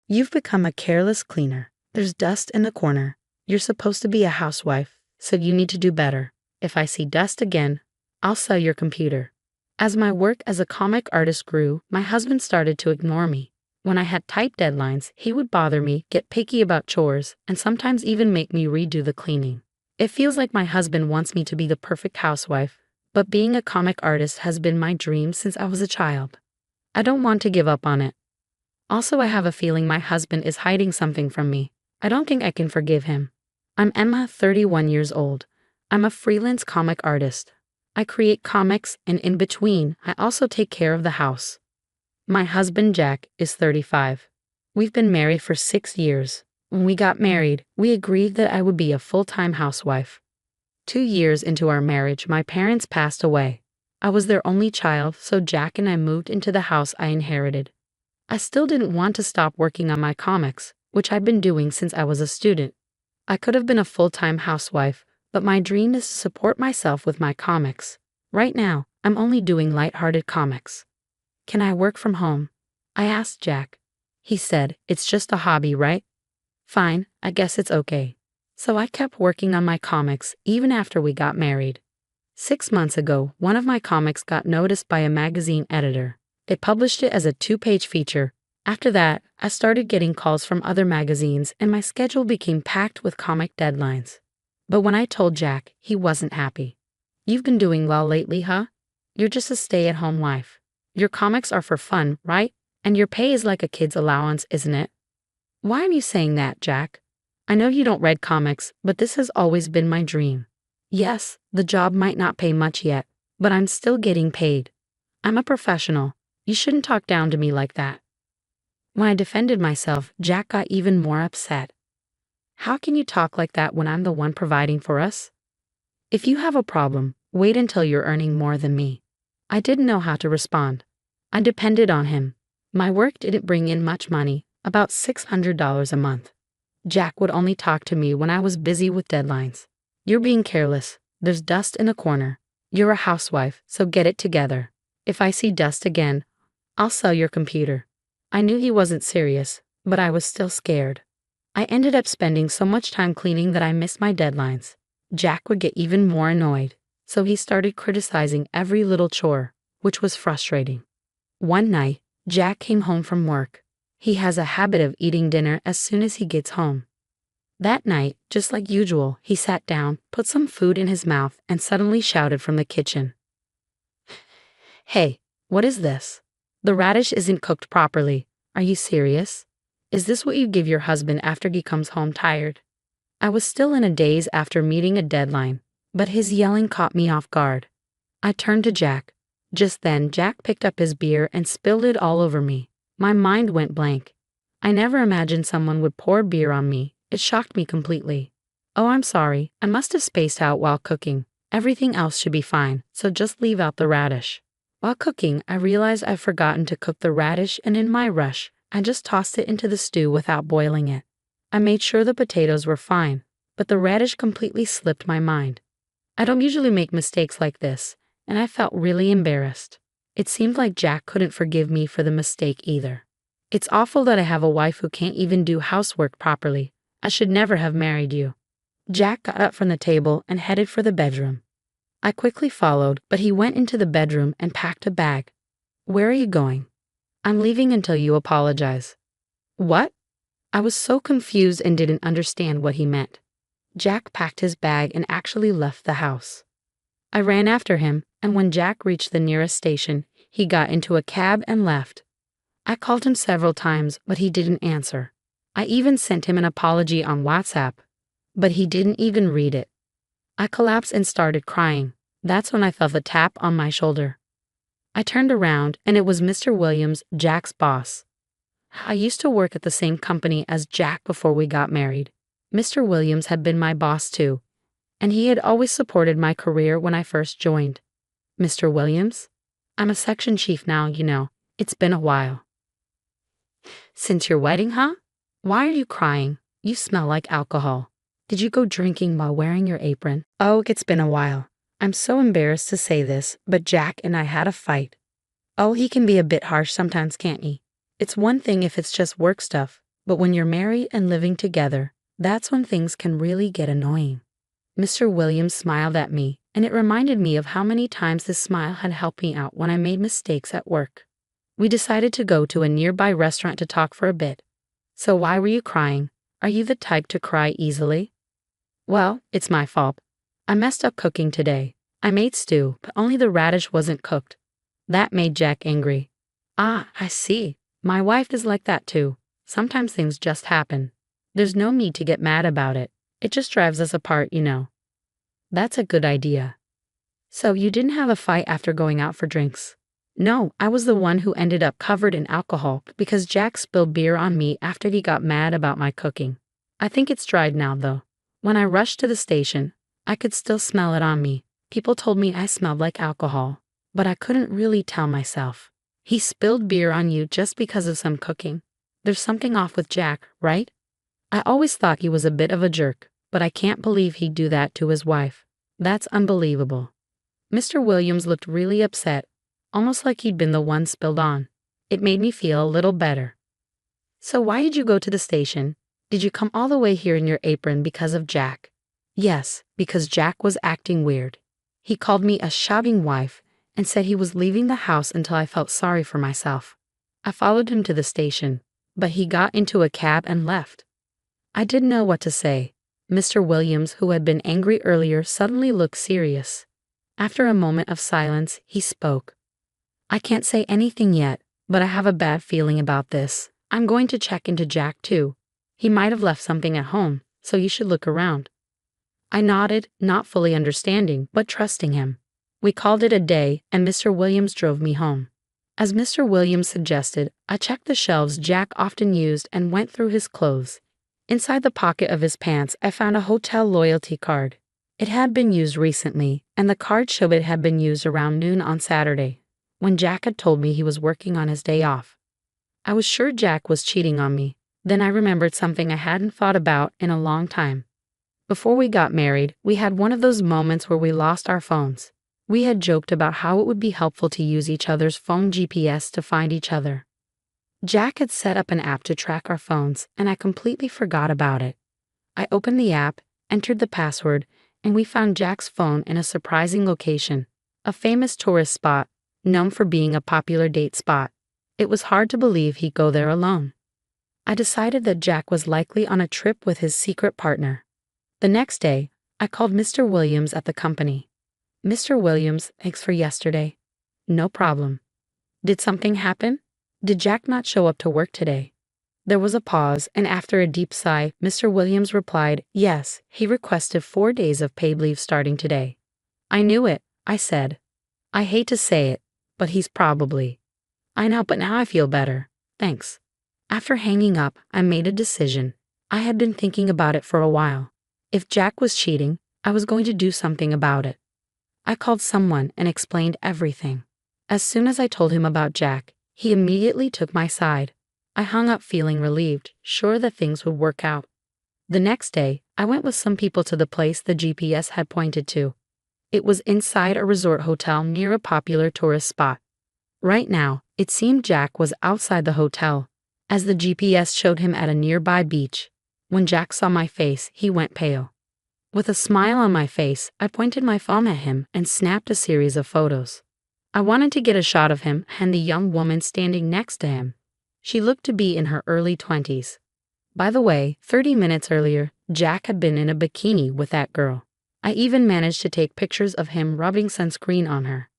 You've become a careless cleaner. There's dust in the corner. You're supposed to be a housewife, so you need to do better. If I see dust again, I'll sell your computer. As my work as a comic artist grew, my husband started to ignore me. When I had tight deadlines, he would bother me, get picky about chores, and sometimes even make me redo the cleaning. It feels like my husband wants me to be the perfect housewife, but being a comic artist has been my dream since I was a child. I don't want to give up on it. Also, I have a feeling my husband is hiding something from me. I don't think I can forgive him. I'm Emma, 31 years old. I'm a freelance comic artist. I create comics, and in between, I also take care of the house. My husband, Jack, is 35. We've been married for 6 years. When we got married, we agreed that I would be a full-time housewife. 2 years into our marriage, my parents passed away. I was their only child, so Jack and I moved into the house I inherited. I still didn't want to stop working on my comics, which I'd been doing since I was a student. I could have been a full-time housewife, but my dream is to support myself with my comics. Right now, I'm only doing lighthearted comics. Can I work from home? I asked Jack. He said, it's just a hobby, right? Fine, I guess it's okay. So I kept working on my comics even after we got married. 6 months ago, one of my comics got noticed by a magazine editor. They published it as a 2-page feature. After that, I started getting calls from other magazines and my schedule became packed with comic deadlines. But when I told Jack, he wasn't happy. You've been doing well lately, huh? You're just a stay-at-home wife. Your comics are for fun, right? And your pay is like a kid's allowance, isn't it? Why are you saying that, Jack? I know you don't read comics, but this has always been my dream. Yes, the job might not pay much yet, but I'm still getting paid. I'm a professional. You shouldn't talk down to me like that. When I defended myself, Jack got even more upset. How can you talk like that when I'm the one providing for us? If you have a problem, wait until you're earning more than me. I didn't know how to respond. I depended on him. My work didn't bring in much money, about $600 a month. Jack would only talk to me when I was busy with deadlines. You're being careless. There's dust in the corner. You're a housewife, so get it together. If I see dust again, I'll sell your computer. I knew he wasn't serious, but I was still scared. I ended up spending so much time cleaning that I missed my deadlines. Jack would get even more annoyed, so he started criticizing every little chore, which was frustrating. One night, Jack came home from work. He has a habit of eating dinner as soon as he gets home. That night, just like usual, he sat down, put some food in his mouth, and suddenly shouted from the kitchen. Hey, what is this? The radish isn't cooked properly. Are you serious? Is this what you give your husband after he comes home tired? I was still in a daze after meeting a deadline, but his yelling caught me off guard. I turned to Jack. Just then, Jack picked up his beer and spilled it all over me. My mind went blank. I never imagined someone would pour beer on me. It shocked me completely. Oh, I'm sorry. I must have spaced out while cooking. Everything else should be fine, so just leave out the radish. While cooking, I realized I'd forgotten to cook the radish, and in my rush, I just tossed it into the stew without boiling it. I made sure the potatoes were fine, but the radish completely slipped my mind. I don't usually make mistakes like this, and I felt really embarrassed. It seemed like Jack couldn't forgive me for the mistake either. It's awful that I have a wife who can't even do housework properly. I should never have married you. Jack got up from the table and headed for the bedroom. I quickly followed, but he went into the bedroom and packed a bag. Where are you going? I'm leaving until you apologize. What? I was so confused and didn't understand what he meant. Jack packed his bag and actually left the house. I ran after him, and when Jack reached the nearest station, he got into a cab and left. I called him several times, but he didn't answer. I even sent him an apology on WhatsApp, but he didn't even read it. I collapsed and started crying. That's when I felt a tap on my shoulder. I turned around, and it was Mr. Williams, Jack's boss. I used to work at the same company as Jack before we got married. Mr. Williams had been my boss too, and he had always supported my career when I first joined. Mr. Williams? I'm a section chief now, you know. It's been a while. Since your wedding, huh? Why are you crying? You smell like alcohol. Did you go drinking while wearing your apron? Oh, it's been a while. I'm so embarrassed to say this, but Jack and I had a fight. Oh, he can be a bit harsh sometimes, can't he? It's one thing if it's just work stuff, But when you're married and living together, that's when things can really get annoying. Mr. Williams smiled at me, and it reminded me of how many times this smile had helped me out when I made mistakes at work. We decided to go to a nearby restaurant to talk for a bit. So why were you crying? Are you the type to cry easily? Well, it's my fault. I messed up cooking today. I made stew, but only the radish wasn't cooked. That made Jack angry. Ah, I see. My wife is like that too. Sometimes things just happen. There's no need to get mad about it. It just drives us apart, you know. That's a good idea. So you didn't have a fight after going out for drinks? No, I was the one who ended up covered in alcohol because Jack spilled beer on me after he got mad about my cooking. I think it's dried now though. When I rushed to the station, I could still smell it on me. People told me I smelled like alcohol, but I couldn't really tell myself. He spilled beer on you just because of some cooking. There's something off with Jack, right? I always thought he was a bit of a jerk, but I can't believe he'd do that to his wife. That's unbelievable. Mr. Williams looked really upset, almost like he'd been the one spilled on. It made me feel a little better. So why did you go to the station? Did you come all the way here in your apron because of Jack? Yes, because Jack was acting weird. He called me a shabbing wife and said he was leaving the house until I felt sorry for myself. I followed him to the station, but he got into a cab and left. I didn't know what to say. Mr. Williams, who had been angry earlier, suddenly looked serious. After a moment of silence, he spoke. I can't say anything yet, but I have a bad feeling about this. I'm going to check into Jack too. He might have left something at home, so you should look around. I nodded, not fully understanding, but trusting him. We called it a day, and Mr. Williams drove me home. As Mr. Williams suggested, I checked the shelves Jack often used and went through his clothes. Inside the pocket of his pants, I found a hotel loyalty card. It had been used recently, and the card showed it had been used around noon on Saturday, when Jack had told me he was working on his day off. I was sure Jack was cheating on me. Then I remembered something I hadn't thought about in a long time. Before we got married, we had one of those moments where we lost our phones. We had joked about how it would be helpful to use each other's phone GPS to find each other. Jack had set up an app to track our phones, and I completely forgot about it. I opened the app, entered the password, and we found Jack's phone in a surprising location, a famous tourist spot, known for being a popular date spot. It was hard to believe he'd go there alone. I decided that Jack was likely on a trip with his secret partner. The next day, I called Mr. Williams at the company. Mr. Williams, thanks for yesterday. No problem. Did something happen? Did Jack not show up to work today? There was a pause, and after a deep sigh, Mr. Williams replied, yes, he requested 4 days of paid leave starting today. I knew it, I said. I hate to say it, but he's probably. I know, but now I feel better. Thanks. After hanging up, I made a decision. I had been thinking about it for a while. If Jack was cheating, I was going to do something about it. I called someone and explained everything. As soon as I told him about Jack, he immediately took my side. I hung up feeling relieved, sure that things would work out. The next day, I went with some people to the place the GPS had pointed to. It was inside a resort hotel near a popular tourist spot. Right now, it seemed Jack was outside the hotel, as the GPS showed him at a nearby beach. When Jack saw my face, he went pale. With a smile on my face, I pointed my phone at him and snapped a series of photos. I wanted to get a shot of him and the young woman standing next to him. She looked to be in her early 20s. By the way, 30 minutes earlier, Jack had been in a bikini with that girl. I even managed to take pictures of him rubbing sunscreen on her.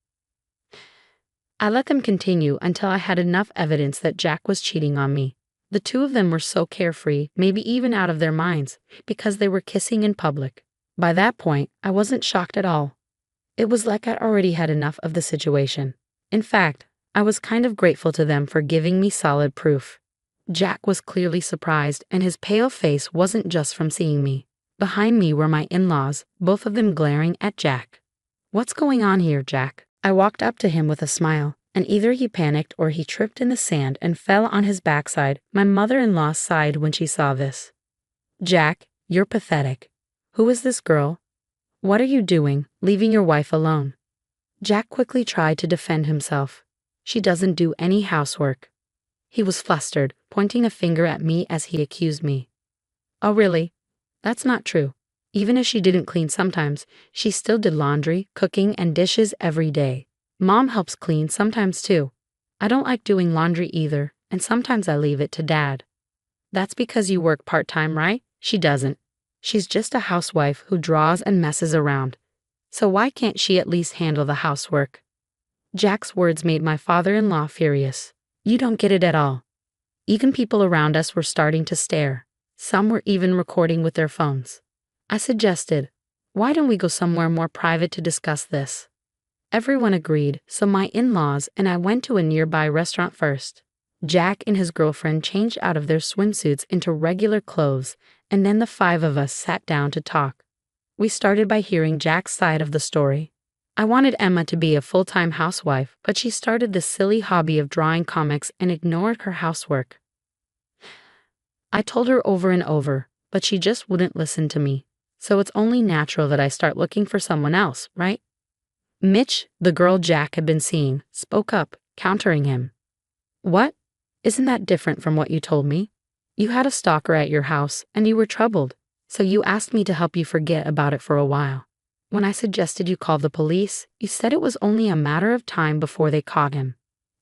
I let them continue until I had enough evidence that Jack was cheating on me. The two of them were so carefree, maybe even out of their minds, because they were kissing in public. By that point, I wasn't shocked at all. It was like I'd already had enough of the situation. In fact, I was kind of grateful to them for giving me solid proof. Jack was clearly surprised, and his pale face wasn't just from seeing me. Behind me were my in-laws, both of them glaring at Jack. What's going on here, Jack? I walked up to him with a smile, and either he panicked or he tripped in the sand and fell on his backside. My mother-in-law sighed when she saw this. Jack, you're pathetic. Who is this girl? What are you doing, leaving your wife alone? Jack quickly tried to defend himself. She doesn't do any housework. He was flustered, pointing a finger at me as he accused me. Oh really? That's not true. Even if she didn't clean sometimes, she still did laundry, cooking, and dishes every day. Mom helps clean sometimes too. I don't like doing laundry either, and sometimes I leave it to Dad. That's because you work part-time, right? She doesn't. She's just a housewife who draws and messes around. So why can't she at least handle the housework? Jack's words made my father-in-law furious. You don't get it at all. Even people around us were starting to stare. Some were even recording with their phones. I suggested, why don't we go somewhere more private to discuss this? Everyone agreed, so my in-laws and I went to a nearby restaurant first. Jack and his girlfriend changed out of their swimsuits into regular clothes, and then the five of us sat down to talk. We started by hearing Jack's side of the story. I wanted Emma to be a full-time housewife, but she started this silly hobby of drawing comics and ignored her housework. I told her over and over, but she just wouldn't listen to me. So it's only natural that I start looking for someone else, right? Mitch, the girl Jack had been seeing, spoke up, countering him. What? Isn't that different from what you told me? You had a stalker at your house, and you were troubled, so you asked me to help you forget about it for a while. When I suggested you call the police, you said it was only a matter of time before they caught him.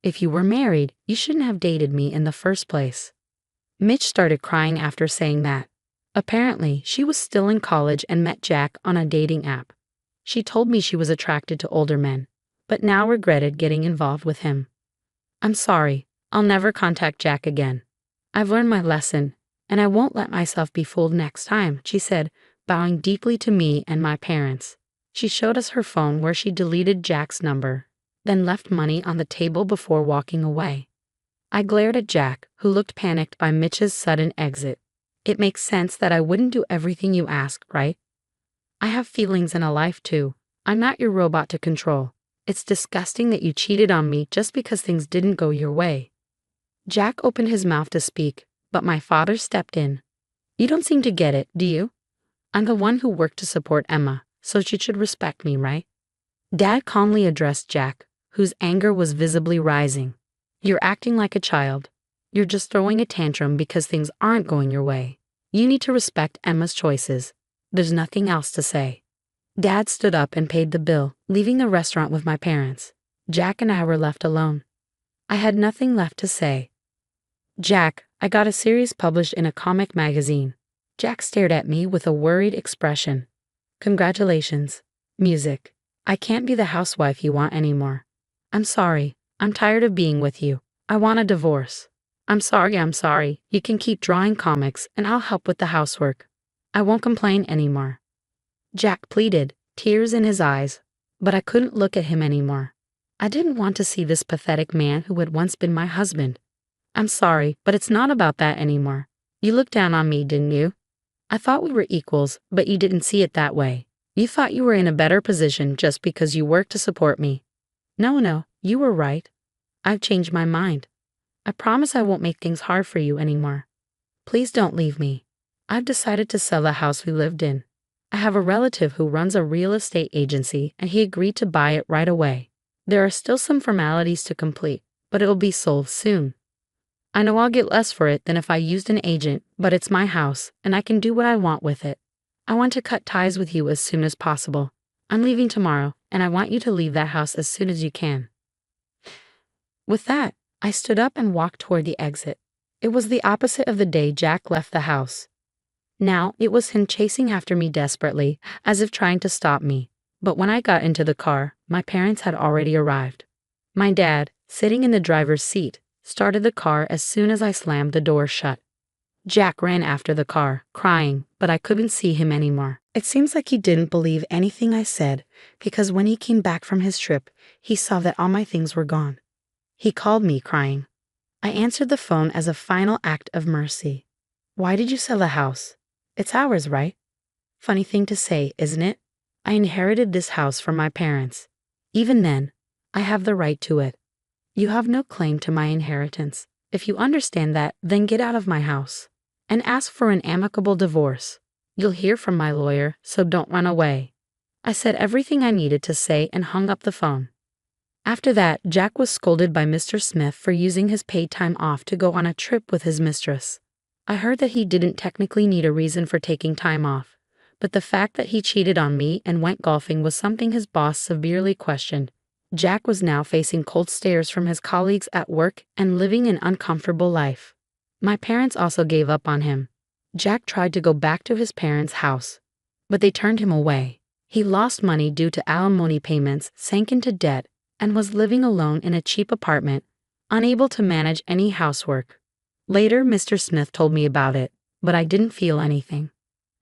If you were married, you shouldn't have dated me in the first place. Mitch started crying after saying that. Apparently, she was still in college and met Jack on a dating app. She told me she was attracted to older men, but now regretted getting involved with him. I'm sorry, I'll never contact Jack again. I've learned my lesson, and I won't let myself be fooled next time, she said, bowing deeply to me and my parents. She showed us her phone where she deleted Jack's number, then left money on the table before walking away. I glared at Jack, who looked panicked by Mitch's sudden exit. It makes sense that I wouldn't do everything you ask, right? I have feelings and a life too. I'm not your robot to control. It's disgusting that you cheated on me just because things didn't go your way. Jack opened his mouth to speak, but my father stepped in. You don't seem to get it, do you? I'm the one who worked to support Emma, so she should respect me, right? Dad calmly addressed Jack, whose anger was visibly rising. You're acting like a child. You're just throwing a tantrum because things aren't going your way. You need to respect Emma's choices. There's nothing else to say. Dad stood up and paid the bill, leaving the restaurant with my parents. Jack and I were left alone. I had nothing left to say. Jack, I got a series published in a comic magazine. Jack stared at me with a worried expression. Congratulations. Music. I can't be the housewife you want anymore. I'm sorry. I'm tired of being with you. I want a divorce. I'm sorry. You can keep drawing comics and I'll help with the housework. I won't complain anymore. Jack pleaded, tears in his eyes, but I couldn't look at him anymore. I didn't want to see this pathetic man who had once been my husband. I'm sorry, but it's not about that anymore. You looked down on me, didn't you? I thought we were equals, but you didn't see it that way. You thought you were in a better position just because you worked to support me. No, you were right. I've changed my mind. I promise I won't make things hard for you anymore. Please don't leave me. I've decided to sell the house we lived in. I have a relative who runs a real estate agency and he agreed to buy it right away. There are still some formalities to complete, but it'll be sold soon. I know I'll get less for it than if I used an agent, but it's my house and I can do what I want with it. I want to cut ties with you as soon as possible. I'm leaving tomorrow and I want you to leave that house as soon as you can. With that, I stood up and walked toward the exit. It was the opposite of the day Jack left the house. Now it was him chasing after me desperately, as if trying to stop me. But when I got into the car, my parents had already arrived. My dad, sitting in the driver's seat, started the car as soon as I slammed the door shut. Jack ran after the car, crying, but I couldn't see him anymore. It seems like he didn't believe anything I said, because when he came back from his trip, he saw that all my things were gone. He called me, crying. I answered the phone as a final act of mercy. Why did you sell the house? It's ours, right? Funny thing to say, isn't it? I inherited this house from my parents. Even then, I have the right to it. You have no claim to my inheritance. If you understand that, then get out of my house and ask for an amicable divorce. You'll hear from my lawyer, so don't run away. I said everything I needed to say and hung up the phone. After that, Jack was scolded by Mr. Smith for using his paid time off to go on a trip with his mistress. I heard that he didn't technically need a reason for taking time off, but the fact that he cheated on me and went golfing was something his boss severely questioned. Jack was now facing cold stares from his colleagues at work and living an uncomfortable life. My parents also gave up on him. Jack tried to go back to his parents' house, but they turned him away. He lost money due to alimony payments, sank into debt, and was living alone in a cheap apartment, unable to manage any housework. Later, Mr. Smith told me about it, but I didn't feel anything.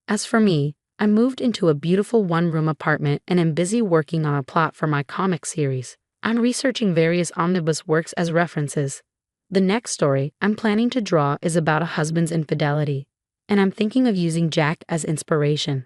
As for me, I moved into a beautiful one-room apartment and am busy working on a plot for my comic series. I'm researching various omnibus works as references. The next story I'm planning to draw is about a husband's infidelity, and I'm thinking of using Jack as inspiration.